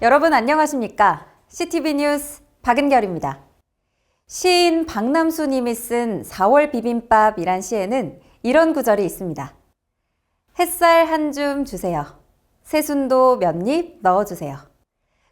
여러분 안녕하십니까? CTV 뉴스 박은결입니다. 시인 박남수 님이 쓴 4월 비빔밥이란 시에는 이런 구절이 있습니다. 햇살 한 줌 주세요. 새순도 몇 입 넣어주세요.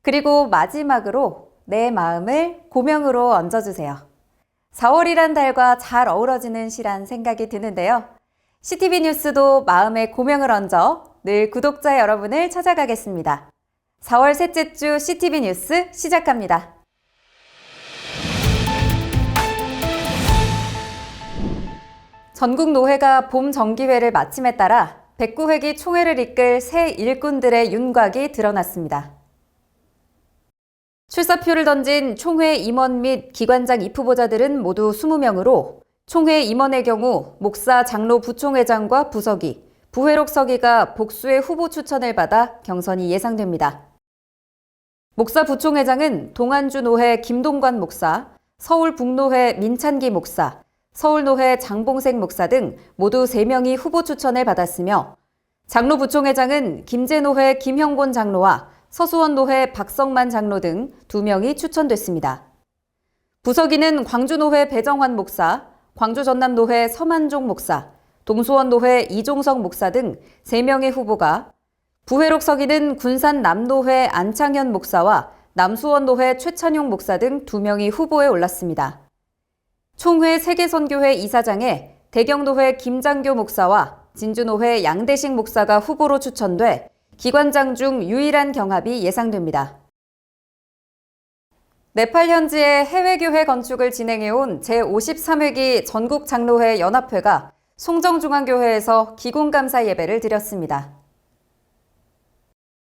그리고 마지막으로 내 마음을 고명으로 얹어주세요. 4월이란 달과 잘 어우러지는 시란 생각이 드는데요. CTV 뉴스도 마음에 고명을 얹어 늘 구독자 여러분을 찾아가겠습니다. 4월 셋째 주 CTV 뉴스 시작합니다. 전국 노회가 봄 정기회를 마침에 따라 109회기 총회를 이끌 새 일꾼들의 윤곽이 드러났습니다. 출사표를 던진 총회 임원 및 기관장 입후보자들은 모두 20명으로 총회 임원의 경우 목사 장로 부총회장과 부서기, 부회록 서기가 복수의 후보 추천을 받아 경선이 예상됩니다. 목사 부총회장은 동안주 노회 김동관 목사, 서울 북노회 민찬기 목사, 서울노회 장봉생 목사 등 모두 3명이 후보 추천을 받았으며 장로 부총회장은 김제노회 김형곤 장로와 서수원노회 박성만 장로 등 2명이 추천됐습니다. 부서기는 광주노회 배정환 목사, 광주전남노회 서만종 목사, 동수원노회 이종석 목사 등 3명의 후보가, 부회록 서기는 군산남노회 안창현 목사와 남수원노회 최찬용 목사 등 2명이 후보에 올랐습니다. 총회 세계선교회 이사장에 대경노회 김장교 목사와 진주노회 양대식 목사가 후보로 추천돼 기관장 중 유일한 경합이 예상됩니다. 네팔 현지의 해외교회 건축을 진행해온 제53회기 전국장로회 연합회가 송정중앙교회에서 기공감사 예배를 드렸습니다.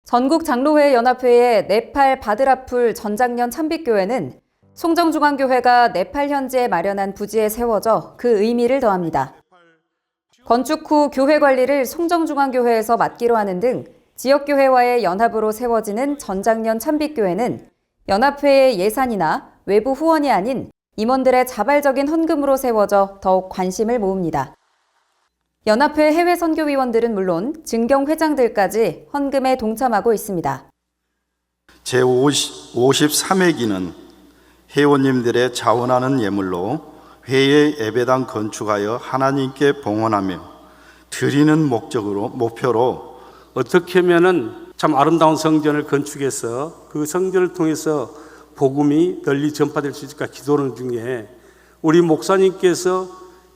전국장로회 연합회의 네팔 바드라풀 전작년 참빛교회는 송정중앙교회가 네팔 현지에 마련한 부지에 세워져 그 의미를 더합니다. 건축 후 교회 관리를 송정중앙교회에서 맡기로 하는 등 지역교회와의 연합으로 세워지는 전작년 참빛교회는 연합회의 예산이나 외부 후원이 아닌 임원들의 자발적인 헌금으로 세워져 더욱 관심을 모읍니다. 연합회 해외 선교위원들은 물론 증경회장들까지 헌금에 동참하고 있습니다. 제53회기는 회원님들의 자원하는 예물로 회의 예배당 건축하여 하나님께 봉헌하며 드리는 목표로 어떻게 하면은 참 아름다운 성전을 건축해서 그 성전을 통해서 복음이 널리 전파될 수 있을까 기도하는 중에 우리 목사님께서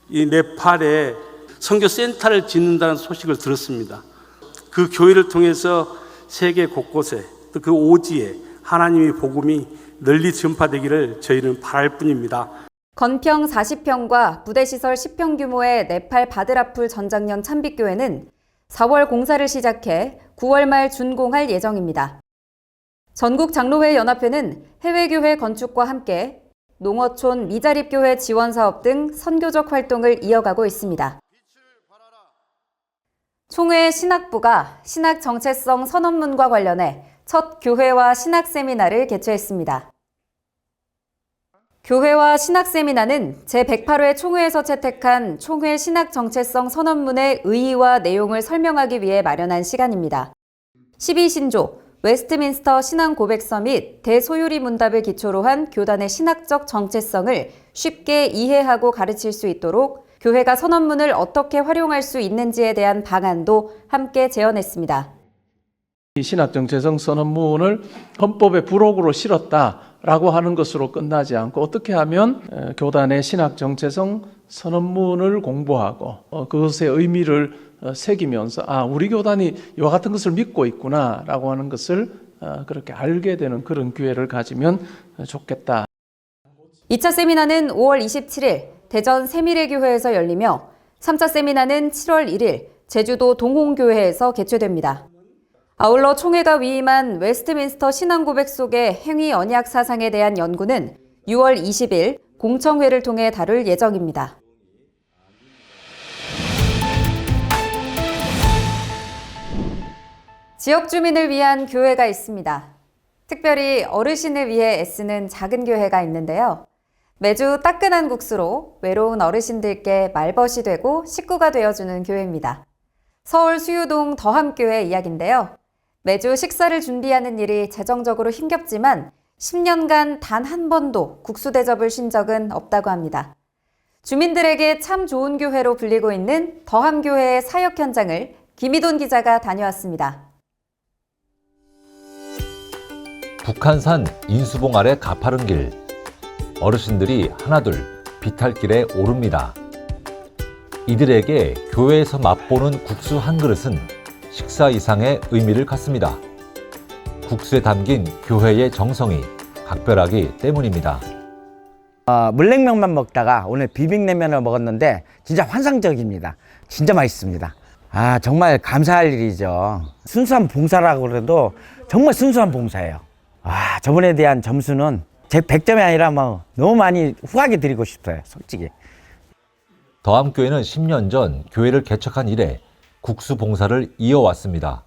이 네팔에 선교센터를 짓는다는 소식을 들었습니다. 그 교회를 통해서 세계 곳곳에 또 그 오지에 하나님의 복음이 널리 전파되기를 저희는 바랄 뿐입니다. 건평 40평과 부대시설 10평 규모의 네팔 바드라풀 전작년 참빛교회는 4월 공사를 시작해 9월 말 준공할 예정입니다. 전국장로회 연합회는 해외교회 건축과 함께 농어촌 미자립교회 지원사업 등 선교적 활동을 이어가고 있습니다. 총회 신학부가 신학정체성 선언문과 관련해 첫 교회와 신학 세미나를 개최했습니다. 교회와 신학 세미나는 제108회 총회에서 채택한 총회 신학정체성 선언문의 의의와 내용을 설명하기 위해 마련한 시간입니다. 12신조, 웨스트민스터 신앙 고백서 및 대소요리 문답을 기초로 한 교단의 신학적 정체성을 쉽게 이해하고 가르칠 수 있도록 교회가 선언문을 어떻게 활용할 수 있는지에 대한 방안도 함께 제언했습니다. 이 신학정체성 선언문을 헌법의 부록으로 실었다라고 하는 것으로 끝나지 않고 어떻게 하면 교단의 신학정체성 선언문을 공부하고 그것의 의미를 새기면서 우리 교단이 이와 같은 것을 믿고 있구나라고 하는 것을 그렇게 알게 되는 그런 기회를 가지면 좋겠다. 2차 세미나는 5월 27일 대전 세미래교회에서 열리며 3차 세미나는 7월 1일 제주도 동홍교회에서 개최됩니다. 아울러 총회가 위임한 웨스트민스터 신앙고백 속의 행위 언약 사상에 대한 연구는 6월 20일 공청회를 통해 다룰 예정입니다. 지역 주민을 위한 교회가 있습니다. 특별히 어르신을 위해 애쓰는 작은 교회가 있는데요. 매주 따끈한 국수로 외로운 어르신들께 말벗이 되고 식구가 되어주는 교회입니다. 서울 수유동 더함교회 이야기인데요. 매주 식사를 준비하는 일이 재정적으로 힘겹지만 10년간 단 한 번도 국수 대접을 쉰 적은 없다고 합니다. 주민들에게 참 좋은 교회로 불리고 있는 더함교회의 사역 현장을 김희돈 기자가 다녀왔습니다. 북한산 인수봉 아래 가파른 길. 어르신들이 하나둘 비탈길에 오릅니다. 이들에게 교회에서 맛보는 국수 한 그릇은 식사 이상의 의미를 갖습니다. 국수에 담긴 교회의 정성이 각별하기 때문입니다. 물냉면만 먹다가 오늘 비빔냉면을 먹었는데 진짜 환상적입니다. 진짜 맛있습니다. 정말 감사할 일이죠. 순수한 봉사라고 그래도 정말 순수한 봉사예요. 저번에 대한 점수는 제 100점이 아니라 너무 많이 후하게 드리고 싶어요, 솔직히. 더함교회는 10년 전 교회를 개척한 이래 국수 봉사를 이어왔습니다.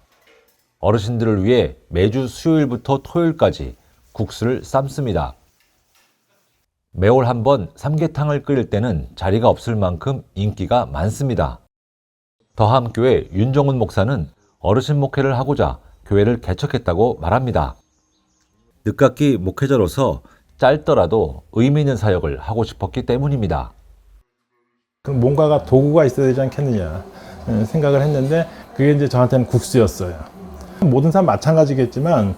어르신들을 위해 매주 수요일부터 토요일까지 국수를 삶습니다. 매월 한 번 삼계탕을 끓일 때는 자리가 없을 만큼 인기가 많습니다. 더함교회 윤정훈 목사는 어르신 목회를 하고자 교회를 개척했다고 말합니다. 늦깎이 목회자로서 짧더라도 의미 있는 사역을 하고 싶었기 때문입니다. 뭔가가 도구가 있어야 되지 않겠느냐 생각을 했는데 그게 이제 저한테는 국수였어요. 모든 사람 마찬가지겠지만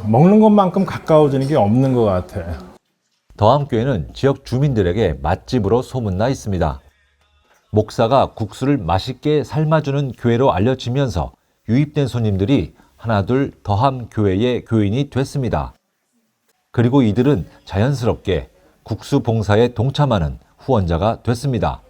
먹는 것만큼 가까워지는 게 없는 것 같아요. 더함교회는 지역 주민들에게 맛집으로 소문나 있습니다. 목사가 국수를 맛있게 삶아주는 교회로 알려지면서 유입된 손님들이 하나둘 더함교회의 교인이 됐습니다. 그리고 이들은 자연스럽게 국수 봉사에 동참하는 후원자가 됐습니다.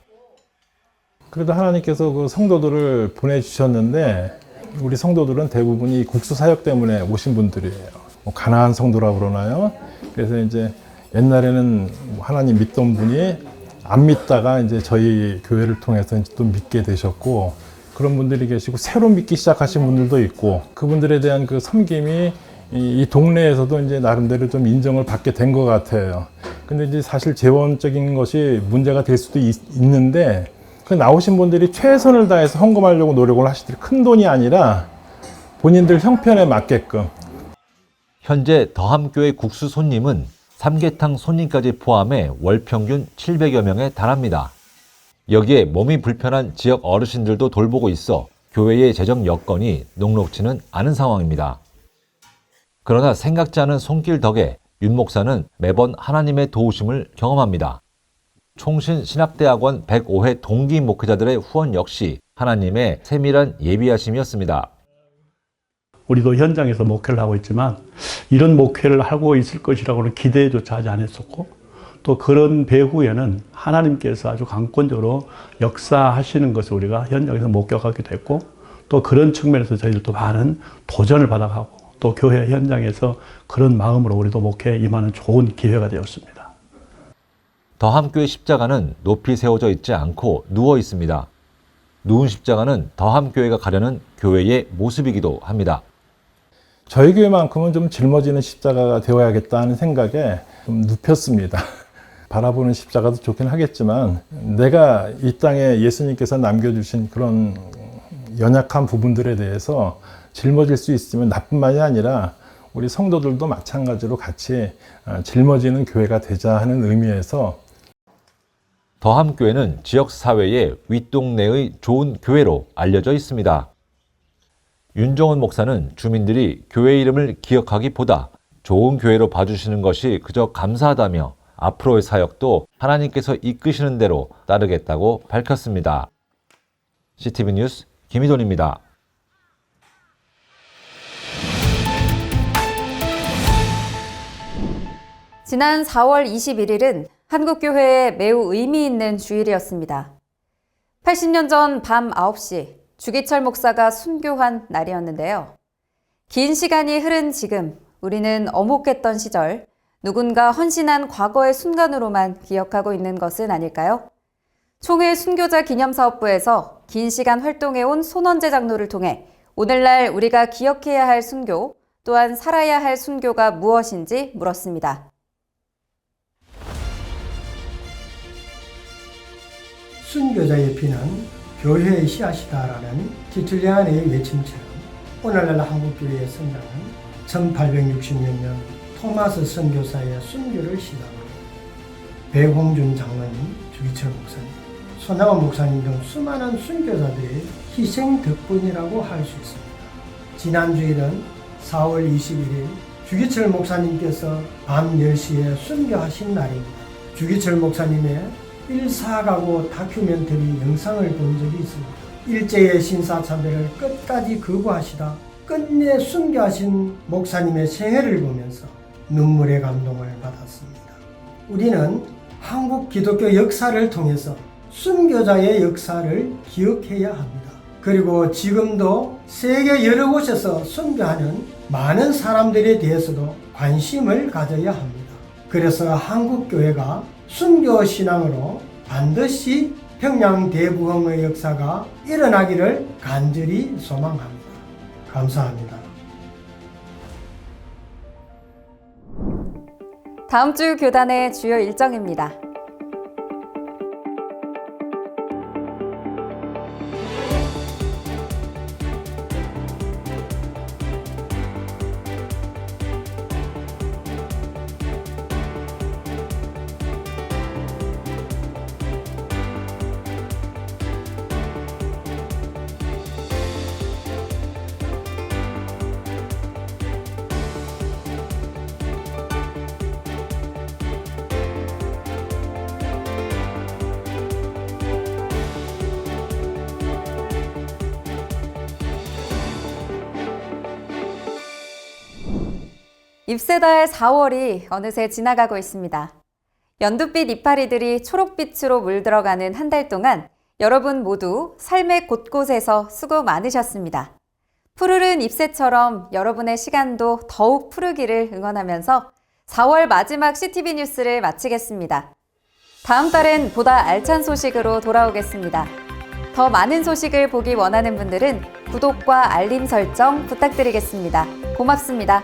그래도 하나님께서 그 성도들을 보내주셨는데 우리 성도들은 대부분이 국수 사역 때문에 오신 분들이에요. 가난한 성도라고 그러나요? 그래서 이제 옛날에는 하나님 믿던 분이 안 믿다가 이제 저희 교회를 통해서 이제 또 믿게 되셨고 그런 분들이 계시고 새로 믿기 시작하신 분들도 있고 그분들에 대한 그 섬김이 이 동네에서도 이제 나름대로 좀 인정을 받게 된 것 같아요. 근데 이제 사실 재원적인 것이 문제가 될 수도 있는데 그 나오신 분들이 최선을 다해서 헌금하려고 노력을 하시더니 큰 돈이 아니라 본인들 형편에 맞게끔. 현재 더함교회 국수 손님은 삼계탕 손님까지 포함해 월 평균 700여 명에 달합니다. 여기에 몸이 불편한 지역 어르신들도 돌보고 있어 교회의 재정 여건이 녹록지는 않은 상황입니다. 그러나 생각지 않은 손길 덕에 윤 목사는 매번 하나님의 도우심을 경험합니다. 총신신학대학원 105회 동기 목회자들의 후원 역시 하나님의 세밀한 예비하심이었습니다. 우리도 현장에서 목회를 하고 있지만 이런 목회를 하고 있을 것이라고는 기대조차 하지 않았었고 또 그런 배후에는 하나님께서 아주 강권적으로 역사하시는 것을 우리가 현장에서 목격하게 됐고 또 그런 측면에서 저희들도 많은 도전을 받아가고 또 교회 현장에서 그런 마음으로 우리도 목회에 임하는 좋은 기회가 되었습니다. 더함교회 십자가는 높이 세워져 있지 않고 누워 있습니다. 누운 십자가는 더함교회가 가려는 교회의 모습이기도 합니다. 저희 교회만큼은 좀 짊어지는 십자가가 되어야겠다 하는 생각에 좀 눕혔습니다. 바라보는 십자가도 좋긴 하겠지만 내가 이 땅에 예수님께서 남겨주신 그런 연약한 부분들에 대해서 짊어질 수 있으면 나뿐만이 아니라 우리 성도들도 마찬가지로 같이 짊어지는 교회가 되자 하는 의미에서 더함교회는 지역사회의 윗동네의 좋은 교회로 알려져 있습니다. 윤정훈 목사는 주민들이 교회 이름을 기억하기보다 좋은 교회로 봐주시는 것이 그저 감사하다며 앞으로의 사역도 하나님께서 이끄시는 대로 따르겠다고 밝혔습니다. CTV 뉴스 김희돈입니다. 지난 4월 21일은 한국교회에 매우 의미 있는 주일이었습니다. 80년 전 밤 9시 주기철 목사가 순교한 날이었는데요. 긴 시간이 흐른 지금 우리는 어목했던 시절, 누군가 헌신한 과거의 순간으로만 기억하고 있는 것은 아닐까요? 총회 순교자 기념사업부에서 긴 시간 활동해온 손원재 장로를 통해 오늘날 우리가 기억해야 할 순교, 또한 살아야 할 순교가 무엇인지 물었습니다. 순교자의 피는 교회의 씨앗이다라는 지틀리안의 외침처럼 오늘날 한국교회의 성장은 1860년 토마스 선교사의 순교를 시작으로 배홍준 장로님, 주기철 목사님, 손나원 목사님 등 수많은 순교자들의 희생 덕분이라고 할 수 있습니다. 지난 주일은 4월 21일 주기철 목사님께서 밤 10시에 순교하신 날입니다. 주기철 목사님의 일사가고 다큐멘터리 영상을 본 적이 있습니다. 일제의 신사참배를 끝까지 거부하시다 끝내 순교하신 목사님의 생애를 보면서 눈물의 감동을 받았습니다. 우리는 한국 기독교 역사를 통해서 순교자의 역사를 기억해야 합니다. 그리고 지금도 세계 여러 곳에서 순교하는 많은 사람들에 대해서도 관심을 가져야 합니다. 그래서 한국교회가 순교신앙으로 반드시 평양 대부흥의 역사가 일어나기를 간절히 소망합니다. 감사합니다. 다음 주 교단의 주요 일정입니다. 잎새달 4월이 어느새 지나가고 있습니다. 연두빛 이파리들이 초록빛으로 물들어가는 한 달 동안 여러분 모두 삶의 곳곳에서 수고 많으셨습니다. 푸르른 잎새처럼 여러분의 시간도 더욱 푸르기를 응원하면서 4월 마지막 CTV 뉴스를 마치겠습니다. 다음 달엔 보다 알찬 소식으로 돌아오겠습니다. 더 많은 소식을 보기 원하는 분들은 구독과 알림 설정 부탁드리겠습니다. 고맙습니다.